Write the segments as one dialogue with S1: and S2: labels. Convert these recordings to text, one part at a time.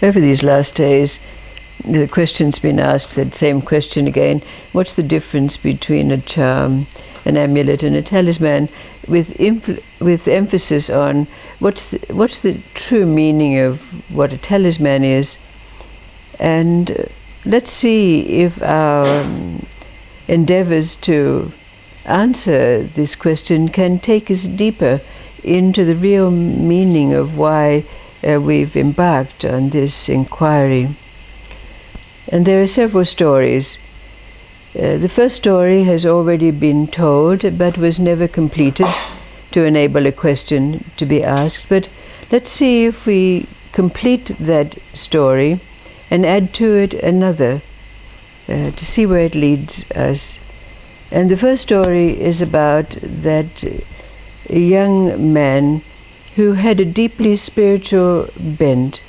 S1: Over these last days, the question's been asked, that same question again. What's the difference between a charm, an amulet, and a talisman? With emphasis on what's the true meaning of what a talisman is. And let's see if our endeavors to answer this question can take us deeper into the real meaning of why we've embarked on this inquiry. And there are several stories. The first story has already been told, but was never completed to enable a question to be asked. But let's see if we complete that story and add to it another to see where it leads us. And the first story is about that young man who had a deeply spiritual bent,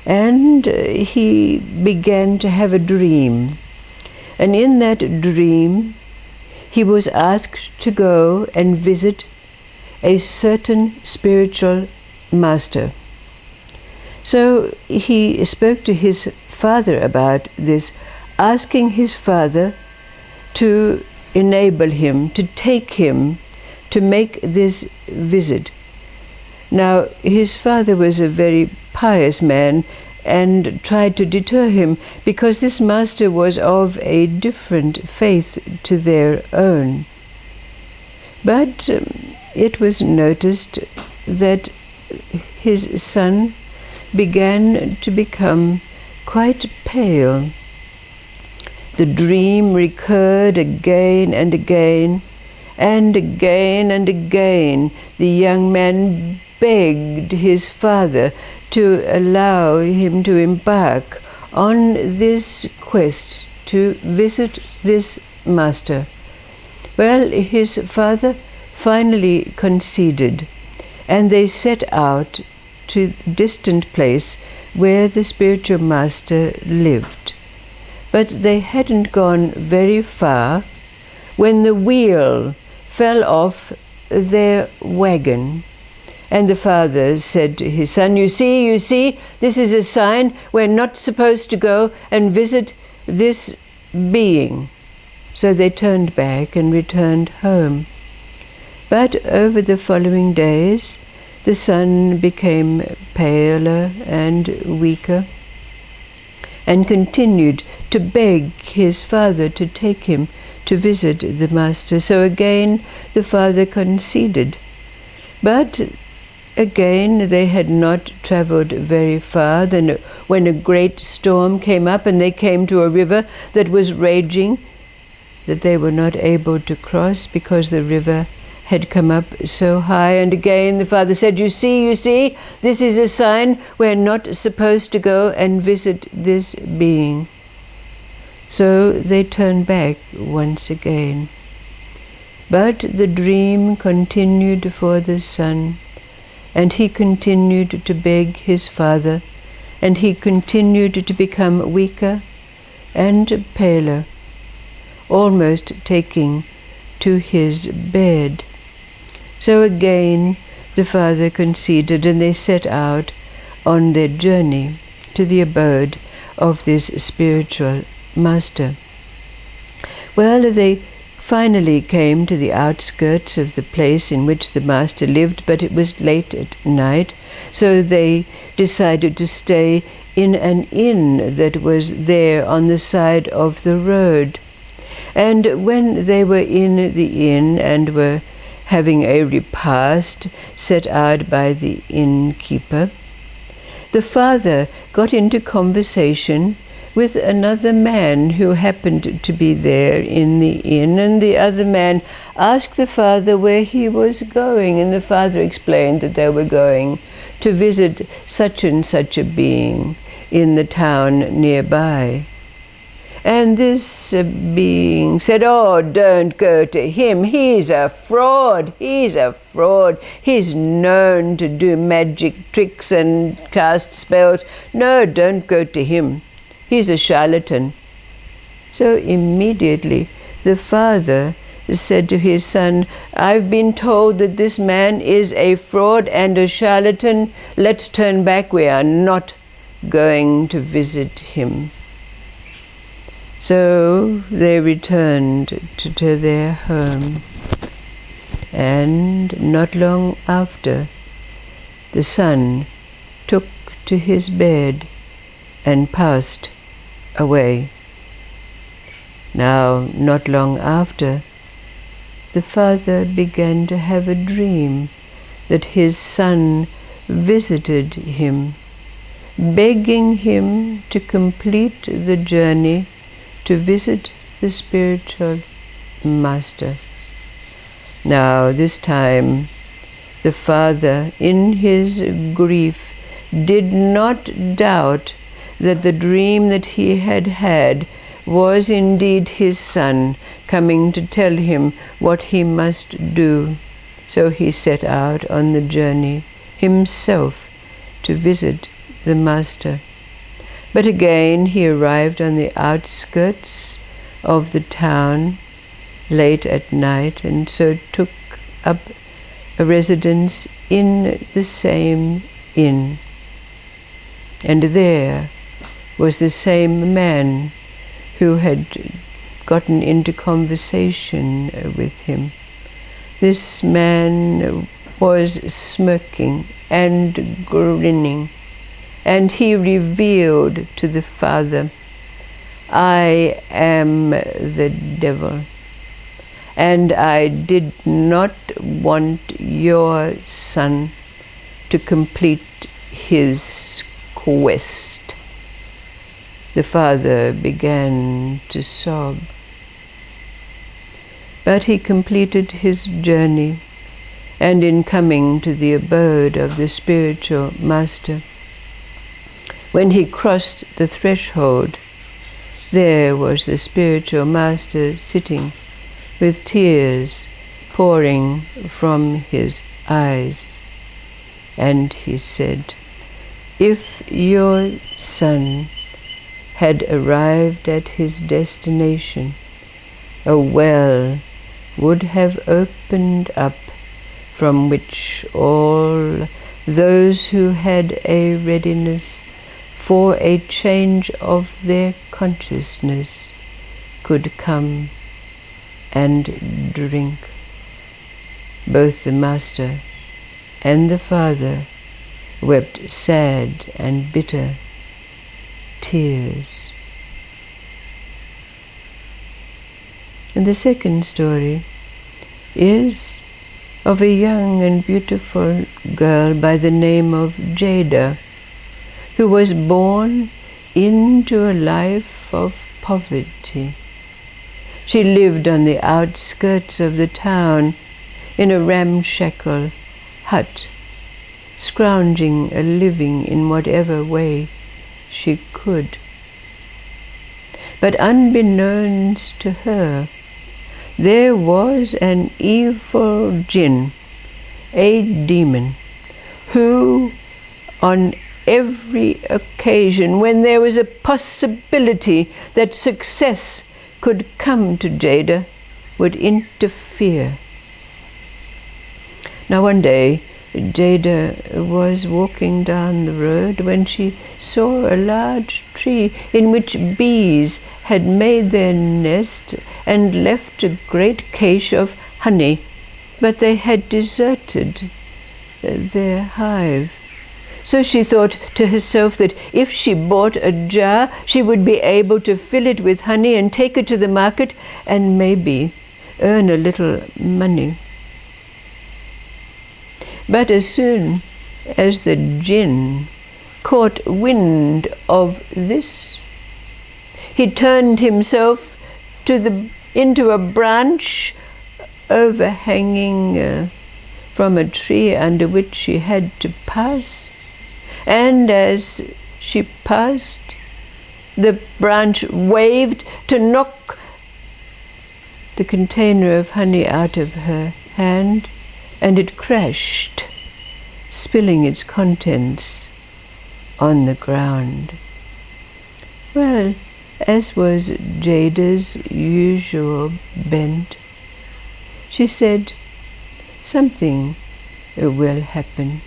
S1: and he began to have a dream. And in that dream, he was asked to go and visit a certain spiritual master. So he spoke to his father about this, asking his father to enable him, to take him, to make this visit. Now, his father was a very pious man and tried to deter him because this master was of a different faith to their own. But it was noticed that his son began to become quite pale. The dream recurred again and again, and again and again. The young man begged his father to allow him to embark on this quest to visit this master. Well, his father finally conceded, and they set out to a distant place where the spiritual master lived. But they hadn't gone very far when the wheel fell off their wagon. And the father said to his son, you see, this is a sign we're not supposed to go and visit this being. So they turned back and returned home. But over the following days, the son became paler and weaker and continued to beg his father to take him to visit the master. So again, the father conceded. But again, they had not traveled very far when a great storm came up, and they came to a river that was raging, that they were not able to cross because the river had come up so high. And again the father said, you see, this is a sign we're not supposed to go and visit this being. So they turned back once again. But the dream continued for the son, and he continued to beg his father, and he continued to become weaker and paler, almost taking to his bed. So again the father conceded, and they set out on their journey to the abode of this spiritual master. Well, they finally came to the outskirts of the place in which the master lived, but it was late at night, so they decided to stay in an inn that was there on the side of the road. And when they were in the inn and were having a repast set out by the innkeeper, the father got into conversation with another man who happened to be there in the inn, and the other man asked the father where he was going, and the father explained that they were going to visit such and such a being in the town nearby. And this being said, oh, don't go to him. He's a fraud. He's known to do magic tricks and cast spells. No, don't go to him. He's a charlatan. So immediately the father said to his son, I've been told that this man is a fraud and a charlatan. Let's turn back. We are not going to visit him. So they returned to their home, and not long after, the son took to his bed and passed away. Now, not long after, the father began to have a dream that his son visited him, begging him to complete the journey to visit the spiritual master. Now, this time, the father, in his grief, did not doubt that the dream that he had had was indeed his son coming to tell him what he must do. So he set out on the journey himself to visit the master. But again he arrived on the outskirts of the town late at night, and so took up a residence in the same inn. And there was the same man who had gotten into conversation with him. This man was smirking and grinning, and he revealed to the father, "I am the devil, and I did not want your son to complete his quest." The father began to sob. But he completed his journey, and in coming to the abode of the spiritual master, when he crossed the threshold, there was the spiritual master sitting with tears pouring from his eyes. And he said, "If your son had arrived at his destination, a well would have opened up from which all those who had a readiness for a change of their consciousness could come and drink." Both the master and the father wept sad and bitter tears. And the second story is of a young and beautiful girl by the name of Jada, who was born into a life of poverty. She lived on the outskirts of the town in a ramshackle hut, scrounging a living in whatever way she could. But unbeknownst to her, there was an evil jinn, a demon, who on every occasion when there was a possibility that success could come to Jada, would interfere. Now one day, Jada was walking down the road when she saw a large tree in which bees had made their nest and left a great cache of honey, but they had deserted their hive. So she thought to herself that if she bought a jar, she would be able to fill it with honey and take it to the market and maybe earn a little money. But as soon as the jinn caught wind of this, he turned himself into a branch overhanging from a tree under which she had to pass. And as she passed, the branch waved to knock the container of honey out of her hand, and it crashed, spilling its contents on the ground. Well, as was Jada's usual bent, she said, "Something will happen."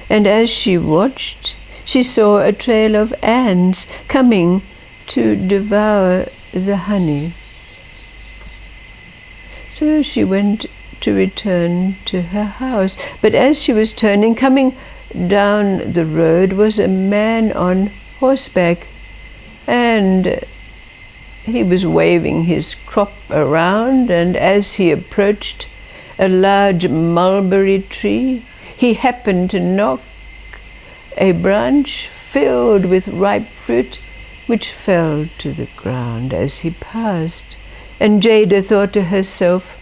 S1: And as she watched, she saw a trail of ants coming to devour the honey. So she went to return to her house. But as she was turning, coming down the road was a man on horseback, and he was waving his crop around, and as he approached a large mulberry tree, he happened to knock a branch filled with ripe fruit, which fell to the ground as he passed. And Jada thought to herself,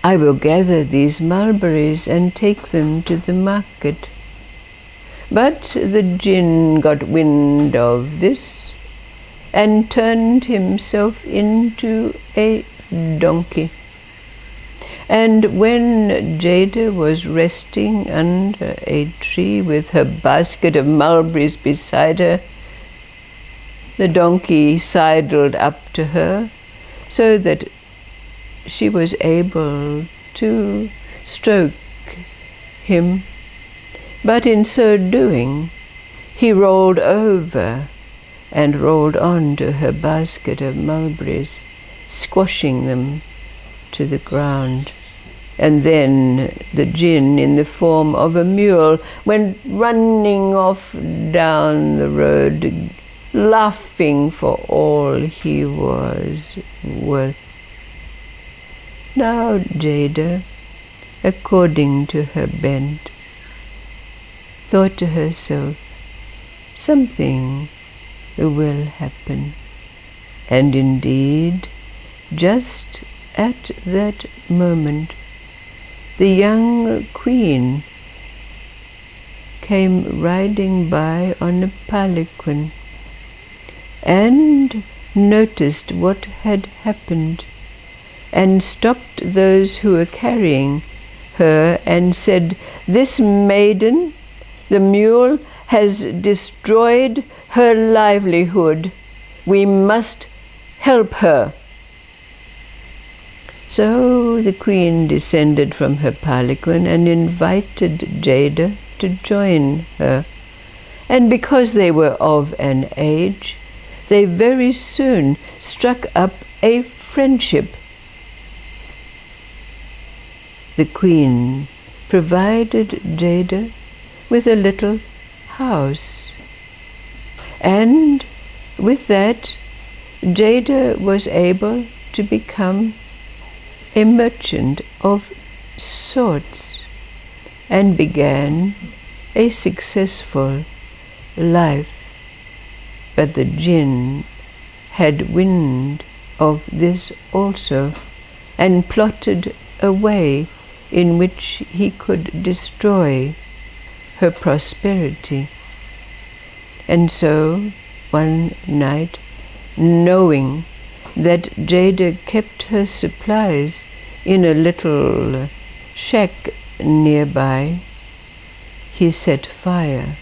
S1: I will gather these mulberries and take them to the market. But the jinn got wind of this and turned himself into a donkey. And when Jada was resting under a tree with her basket of mulberries beside her, the donkey sidled up to her so that she was able to stroke him. But in so doing, he rolled over and rolled on to her basket of mulberries, squashing them to the ground. And then the jinn, in the form of a mule, went running off down the road, laughing for all he was worth. Now Jada, according to her bent, thought to herself, something will happen. And indeed, just at that moment, the young queen came riding by on a palanquin and noticed what had happened, and stopped those who were carrying her and said, "This maiden, the mule, has destroyed her livelihood. We must help her." So the queen descended from her palanquin and invited Jada to join her. And because they were of an age, they very soon struck up a friendship. The queen provided Jada with a little house, and with that Jada was able to become a merchant of sorts and began a successful life. But the jinn had wind of this also and plotted a way in which he could destroy her prosperity. And so one night, knowing that Jada kept her supplies in a little shack nearby, he set fire,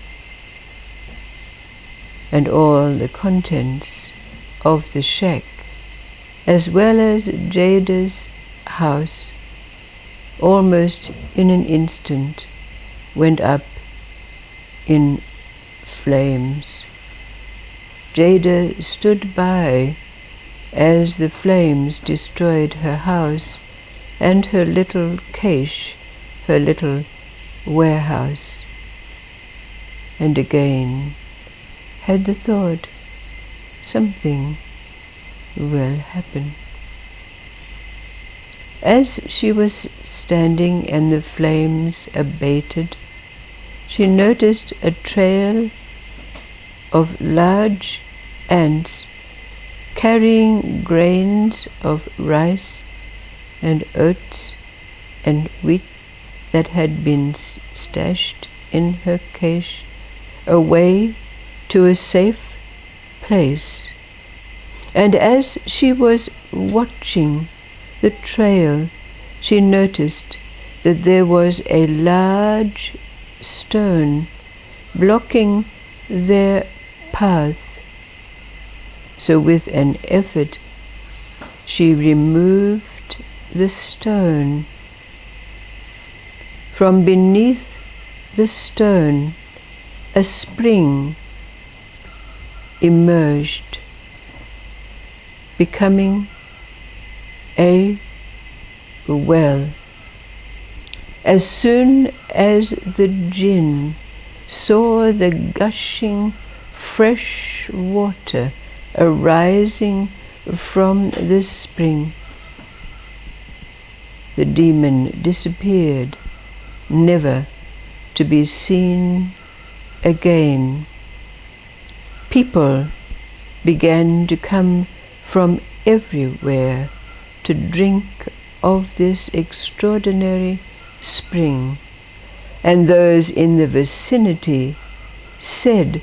S1: and all the contents of the shack, as well as Jada's house, almost in an instant went up in flames. Jada stood by as the flames destroyed her house and her little cache, her little warehouse, and again had the thought, something will happen. As she was standing and the flames abated, she noticed a trail of large ants carrying grains of rice and oats and wheat that had been stashed in her cache away to a safe place. And as she was watching the trail, she noticed that there was a large stone blocking their path. So with an effort, she removed the stone. From beneath the stone a spring emerged, becoming a well. As soon as the jinn saw the gushing fresh water arising from the spring, the demon disappeared, never to be seen again. People began to come from everywhere to drink of this extraordinary spring, and those in the vicinity said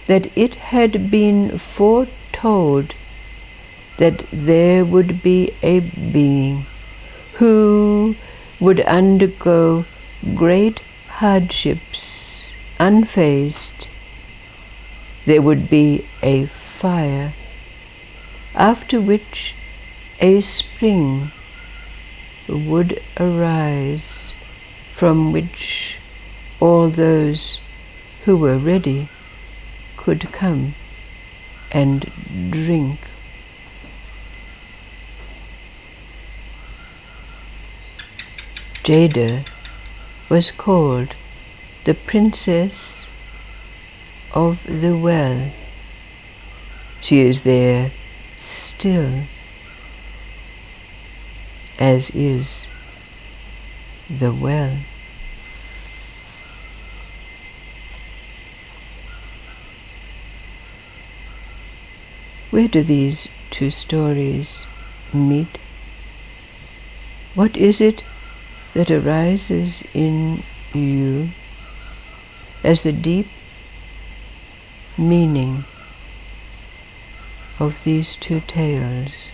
S1: that it had been foretold that there would be a being who would undergo great hardships unfazed. There would be a fire, after which a spring would arise, from which all those who were ready could come and drink. Jada was called the Princess of the Well. She is there still, as is the well. Where do these two stories meet? What is it that arises in you as the deep meaning of these two tales?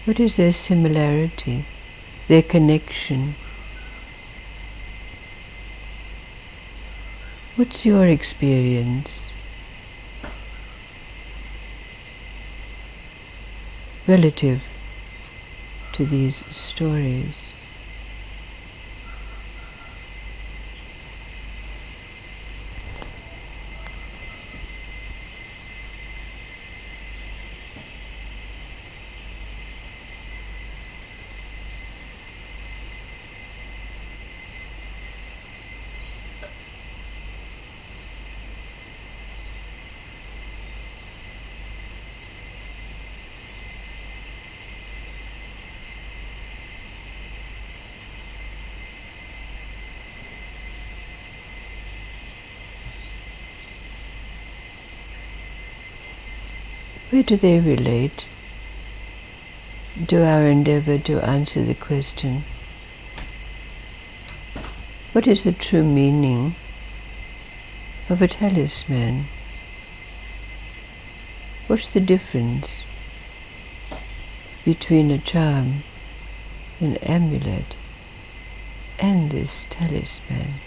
S1: What is their similarity, their connection? What's your experience relative to these stories? Where do they relate to our endeavor to answer the question, what is the true meaning of a talisman? What's the difference between a charm, an amulet, and this talisman?